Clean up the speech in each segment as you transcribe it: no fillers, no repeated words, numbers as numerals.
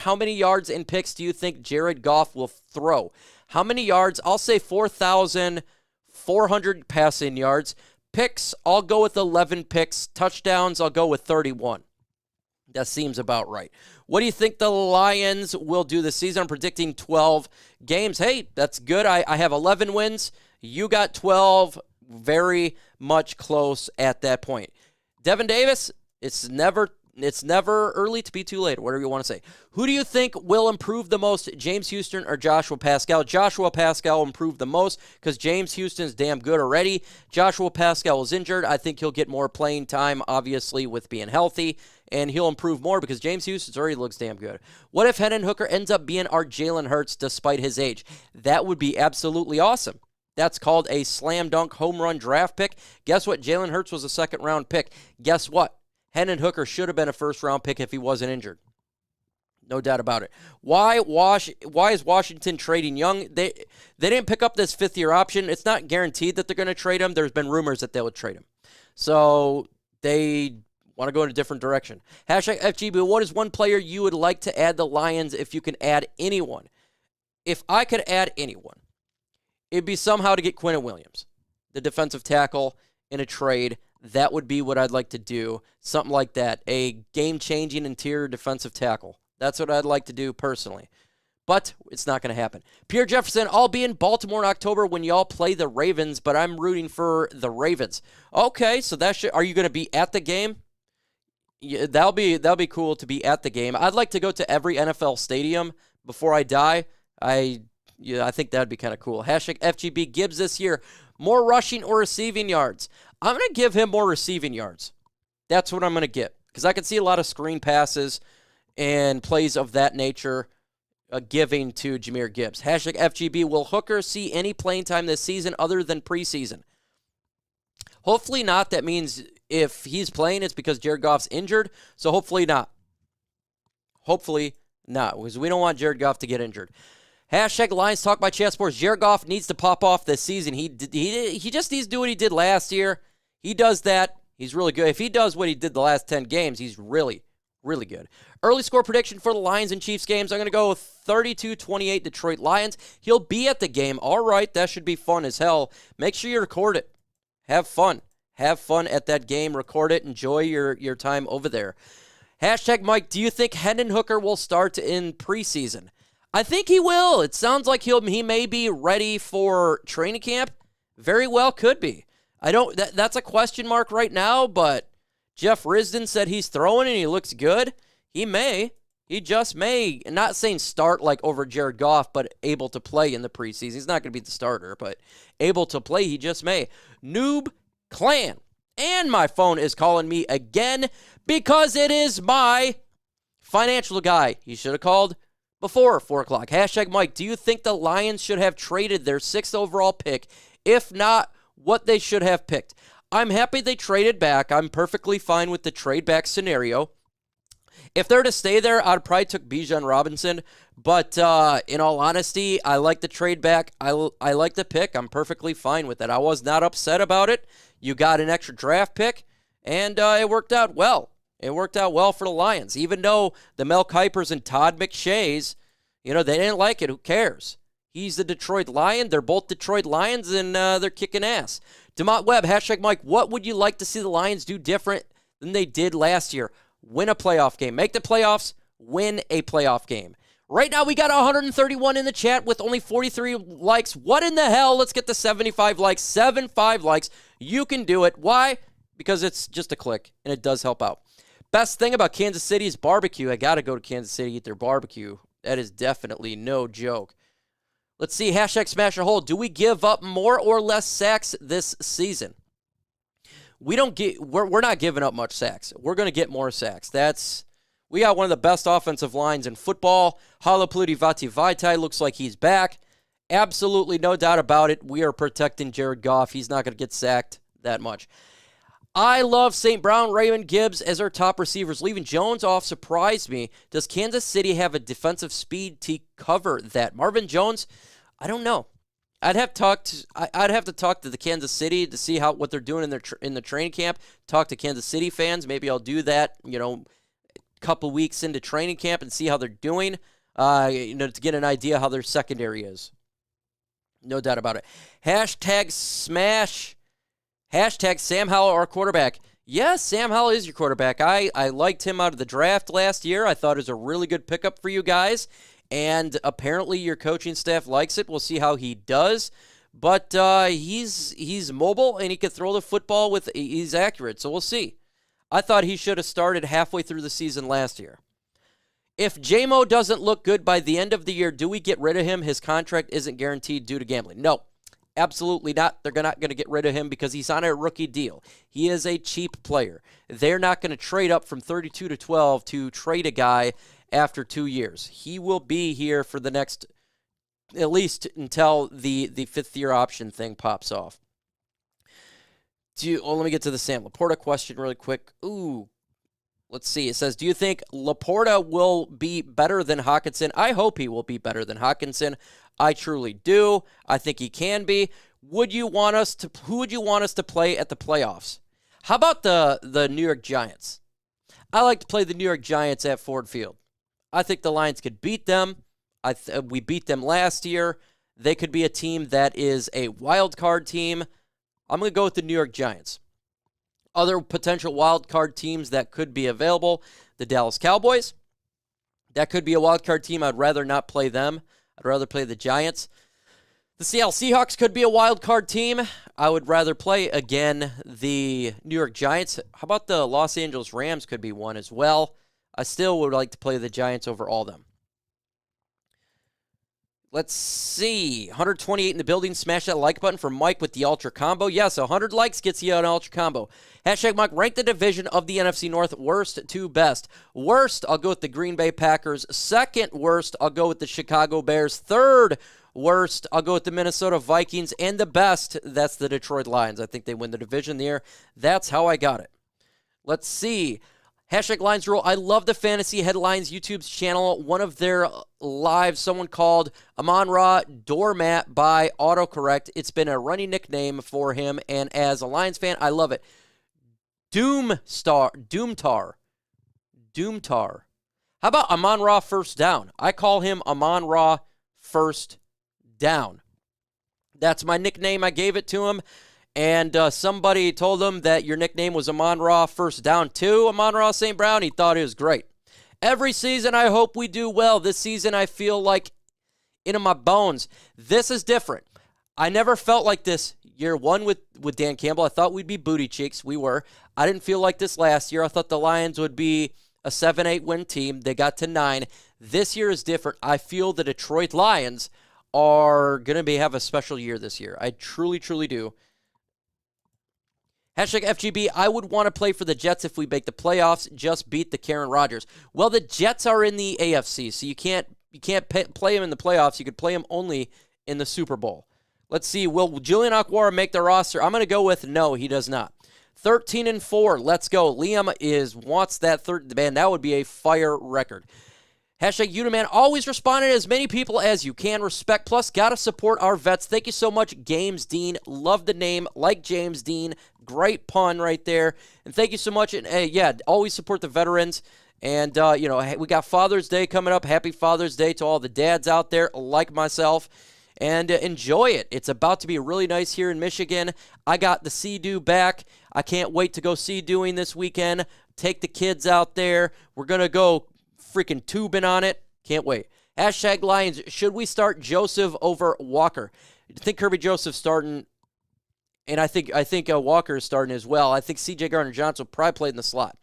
How many yards and picks do you think Jared Goff will throw? How many yards? I'll say 4,400 passing yards. Picks, I'll go with 11 picks. Touchdowns, I'll go with 31. That seems about right. What do you think the Lions will do this season? I'm predicting 12 games. Hey, that's good. I have 11 wins. You got 12. Very much close at that point. Devin Davis, it's never early to be too late, whatever you want to say. Who do you think will improve the most, James Houston or Joshua Pascal? Joshua Pascal will improve the most because James Houston's damn good already. Joshua Pascal is injured. I think he'll get more playing time, obviously, with being healthy, and he'll improve more because James Houston already looks damn good. What if Hendon Hooker ends up being our Jalen Hurts despite his age? That would be absolutely awesome. That's called a slam dunk home run draft pick. Guess what? Jalen Hurts was a second-round pick. Guess what? Hendon Hooker should have been a first-round pick if he wasn't injured. No doubt about it. Why is Washington trading Young? They didn't pick up this fifth-year option. It's not guaranteed that they're going to trade him. There's been rumors that they would trade him. So they want to go in a different direction. Hashtag FGB, what is one player you would like to add the Lions if you can add anyone? If I could add anyone, it'd be somehow to get Quinnen Williams, the defensive tackle, in a trade. That would be what I'd like to do. Something like that. A game-changing interior defensive tackle. That's what I'd like to do personally. But it's not going to happen. Pierre Jefferson, I'll be in Baltimore in October when y'all play the Ravens, but I'm rooting for the Ravens. Okay, so are you going to be at the game? Yeah, that'll be cool to be at the game. I'd like to go to every NFL stadium before I die. I think that'd be kind of cool. Hashtag FGB Gibbs this year. More rushing or receiving yards? I'm going to give him more receiving yards. That's what I'm going to get. Because I can see a lot of screen passes and plays of that nature giving to Jahmyr Gibbs. Hashtag FGB, will Hooker see any playing time this season other than preseason? Hopefully not. That means if he's playing, it's because Jared Goff's injured. So hopefully not. Hopefully not. Because we don't want Jared Goff to get injured. Hashtag Lions Talk by Chat Sports. Jared Goff needs to pop off this season. He just needs to do what he did last year. He does that. He's really good. If he does what he did the last 10 games, he's really, really good. Early score prediction for the Lions and Chiefs games. I'm going to go 32-28 Detroit Lions. He'll be at the game. All right, that should be fun as hell. Make sure you record it. Have fun. Have fun at that game. Record it. Enjoy your time over there. Hashtag Mike, do you think Hendon Hooker will start in preseason? I think he will. It sounds like he may be ready for training camp. Very well could be. That's a question mark right now, but Jeff Risdon said he's throwing and he looks good. He may. He just may. Not saying start like over Jared Goff, but able to play in the preseason. He's not going to be the starter, but able to play, he just may. Noob Clan. And my phone is calling me again because it is my financial guy. He should have called before 4 o'clock. Hashtag Mike, do you think the Lions should have traded their 6th overall pick? If not, what they should have picked? I'm happy they traded back. I'm perfectly fine with the trade back scenario. If they're to stay there, I'd probably took Bijan Robinson. But in all honesty, I like the trade back. I like the pick. I'm perfectly fine with it. I was not upset about it. You got an extra draft pick, and it worked out well. It worked out well for the Lions. Even though the Mel Kipers and Todd McShays, they didn't like it. Who cares? He's the Detroit Lion. They're both Detroit Lions, and they're kicking ass. DeMont Webb, hashtag Mike, what would you like to see the Lions do different than they did last year? Win a playoff game. Make the playoffs. Win a playoff game. Right now, we got 131 in the chat with only 43 likes. What in the hell? Let's get to 75 likes. 75 likes. You can do it. Why? Because it's just a click, and it does help out. Best thing about Kansas City is barbecue. I got to go to Kansas City to eat their barbecue. That is definitely no joke. Let's see. Hashtag smash a hole. Do we give up more or less sacks this season? We're not giving up much sacks. We're going to get more sacks. We got one of the best offensive lines in football. Halapluti Vati Vaitai looks like he's back. Absolutely no doubt about it. We are protecting Jared Goff. He's not going to get sacked that much. I love St. Brown, Raymond, Gibbs as our top receivers. Leaving Jones off surprised me. Does Kansas City have a defensive speed to cover that? Marvin Jones, I don't know. I'd have to talk to the Kansas City to see what they're doing in the training camp. Talk to Kansas City fans. Maybe I'll do that, couple weeks into training camp and see how they're doing, to get an idea how their secondary is. No doubt about it. Hashtag smash. Hashtag Sam Howell, our quarterback. Yes, Sam Howell is your quarterback. I liked him out of the draft last year. I thought it was a really good pickup for you guys. And apparently your coaching staff likes it. We'll see how he does. But he's mobile, and he can throw the football he's accurate. So we'll see. I thought he should have started halfway through the season last year. If J-Mo doesn't look good by the end of the year, do we get rid of him? His contract isn't guaranteed due to gambling. No. Absolutely not. They're not going to get rid of him because he's on a rookie deal. He is a cheap player. They're not going to trade up from 32 to 12 to trade a guy after 2 years. He will be here for the next, at least until the fifth-year option thing pops off. Let me get to the Sam Laporta question really quick. Let's see. It says, do you think Laporta will be better than Hutchinson? I hope he will be better than Hutchinson. I truly do. I think he can be. Who would you want us to play at the playoffs? How about the New York Giants? I like to play the New York Giants at Ford Field. I think the Lions could beat them. We beat them last year. They could be a team that is a wild card team. I'm going to go with the New York Giants. Other potential wild card teams that could be available, the Dallas Cowboys. That could be a wild card team. I'd rather not play them. I'd rather play the Giants. The Seattle Seahawks could be a wild card team. I would rather play, again, the New York Giants. How about the Los Angeles Rams could be one as well? I still would like to play the Giants over all of them. Let's see. 128 in the building. Smash that like button for Mike with the Ultra Combo. Yes, 100 likes gets you an Ultra Combo. Hashtag Mike, rank the division of the NFC North worst to best. Worst, I'll go with the Green Bay Packers. Second worst, I'll go with the Chicago Bears. Third worst, I'll go with the Minnesota Vikings. And the best, that's the Detroit Lions. I think they win the division there. That's how I got it. Let's see. Hashtag Lions Rule. I love the Fantasy Headlines YouTube's channel. One of their lives, someone called Amon-Ra Doormat by autocorrect. It's been a running nickname for him, and as a Lions fan, I love it. Doomtar. How about Amon-Ra First Down? I call him Amon-Ra First Down. That's my nickname. I gave it to him. And somebody told him that your nickname was Amon-Ra First Down too, Amon-Ra St. Brown. He thought it was great. Every season, I hope we do well. This season, I feel like into my bones. This is different. I never felt like this year one with Dan Campbell. I thought we'd be booty cheeks. We were. I didn't feel like this last year. I thought the Lions would be a 7-8 win team. They got to 9. This year is different. I feel the Detroit Lions are going to have a special year this year. I truly, truly do. Hashtag FGB, I would want to play for the Jets if we make the playoffs, just beat the Karen Rodgers. Well, the Jets are in the AFC, so you can't play them in the playoffs. You could play them only in the Super Bowl. Let's see, will Jalen Okwara make the roster? I'm going to go with no, he does not. 13-4, let's go. Liam wants that third, man, that would be a fire record. Hashtag Udaman, always responding to as many people as you can. Respect, plus got to support our vets. Thank you so much, James Dean. Love the name, like James Dean. Great pun right there. And thank you so much. And yeah, always support the veterans. And, we got Father's Day coming up. Happy Father's Day to all the dads out there, like myself. And enjoy it. It's about to be really nice here in Michigan. I got the Sea-Doo back. I can't wait to go sea-dooing this weekend. Take the kids out there. We're going to go freaking tubing on it. Can't wait. Hashtag Lions. Should we start Joseph over Walker? I think Kirby Joseph's starting, and I think Walker is starting as well. I think C.J. Gardner-Johnson will probably play in the slot.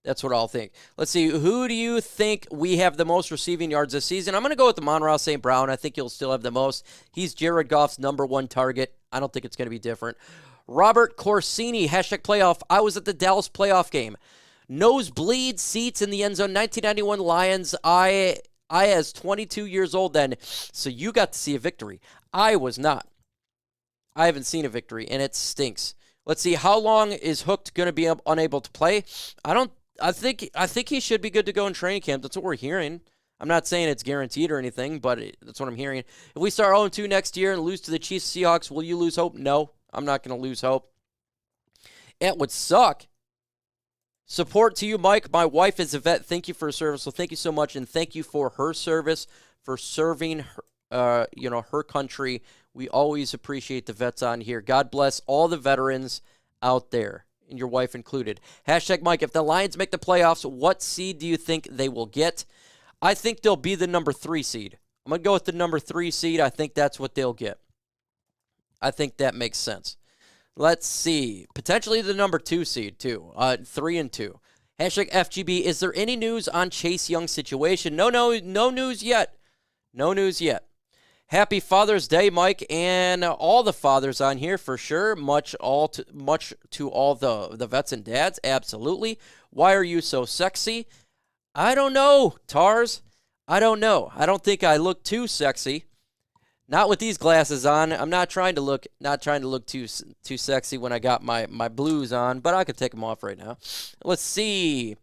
That's what I'll think. Let's see. Who do you think we have the most receiving yards this season? I'm going to go with Amon-Ra St. Brown. I think he'll still have the most. He's Jared Goff's #1 target. I don't think it's going to be different. Robert Corsini, hashtag playoff. I was at the Dallas playoff game. Nosebleed seats in the end zone, 1991 Lions. I was 22 years old then, so you got to see a victory. I was not. I haven't seen a victory, and it stinks. Let's see, how long is Hooked going to be unable to play? I think he should be good to go in training camp. That's what we're hearing. I'm not saying it's guaranteed or anything, but that's what I'm hearing. If we start 0-2 next year and lose to the Chiefs Seahawks, will you lose hope? No, I'm not going to lose hope. It would suck. Support to you, Mike. My wife is a vet. Thank you for her service. So thank you so much, and thank you for her service, for serving her, her country. We always appreciate the vets on here. God bless all the veterans out there, and your wife included. Hashtag Mike, if the Lions make the playoffs, what seed do you think they will get? I think they'll be the number 3 seed. I'm going to go with the number 3 seed. I think that's what they'll get. I think that makes sense. Let's see. Potentially the number 2 seed, too. 3 and 2. Hashtag FGB, is there any news on Chase Young's situation? No news yet. No news yet. Happy Father's Day, Mike, and all the fathers on here for sure. Much to all the vets and dads, absolutely. Why are you so sexy? I don't know, Tars. I don't know. I don't think I look too sexy. Not with these glasses on. I'm not trying to look too sexy when I got my blues on, but I could take them off right now. Let's see.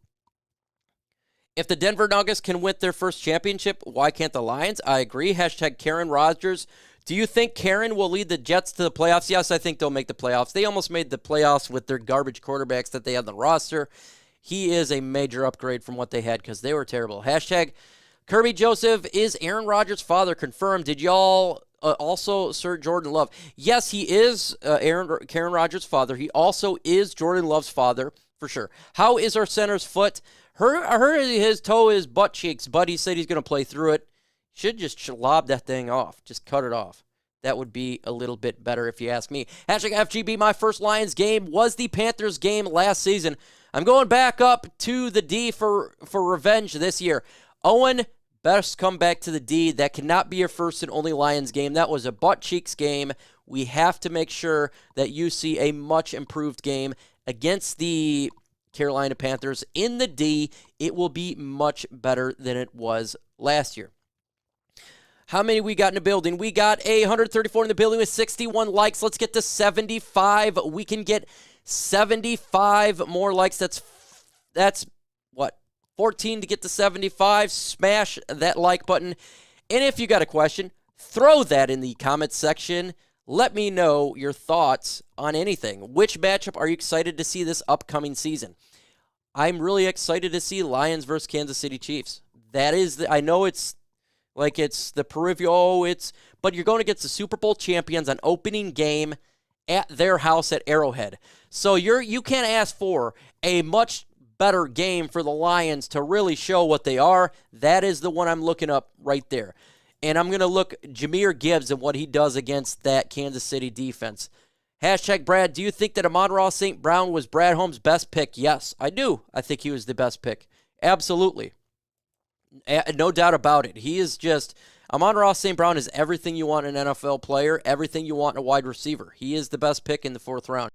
If the Denver Nuggets can win their first championship, why can't the Lions? I agree. Hashtag Karen Rogers. Do you think Karen will lead the Jets to the playoffs? Yes, I think they'll make the playoffs. They almost made the playoffs with their garbage quarterbacks that they had on the roster. He is a major upgrade from what they had because they were terrible. Hashtag Kirby Joseph, is Aaron Rodgers' father confirmed? Did y'all also Sir Jordan Love? Yes, he is Karen Rodgers' father. He also is Jordan Love's father, for sure. How is our center's foot? I heard his toe is butt cheeks, but he said he's going to play through it. Should just lob that thing off. Just cut it off. That would be a little bit better if you ask me. Hashtag FGB, my first Lions game was the Panthers game last season. I'm going back up to the D for revenge this year. Owen, best come back to the D. That cannot be your first and only Lions game. That was a butt cheeks game. We have to make sure that you see a much improved game against the Carolina Panthers in the D. It will be much better than it was last year. How many we got in the building? We got 134 in the building with 61 likes. Let's get to 75. We can get 75 more likes. That's what? 14 to get to 75. Smash that like button. And if you got a question, throw that in the comments section. Let me know your thoughts on anything. Which matchup are you excited to see this upcoming season? I'm really excited to see Lions versus Kansas City Chiefs. That is, I know it's like it's the peripheral, but you're going against the Super Bowl champions on opening game at their house at Arrowhead. So you can't ask for a much better game for the Lions to really show what they are. That is the one I'm looking up right there. And I'm going to look Jahmyr Gibbs and what he does against that Kansas City defense. Hashtag Brad, do you think that Amon-Ra St. Brown was Brad Holmes' best pick? Yes, I do. I think he was the best pick. Absolutely. No doubt about it. He is just, Amon-Ra St. Brown is everything you want in an NFL player, everything you want in a wide receiver. He is the best pick in the 4th round.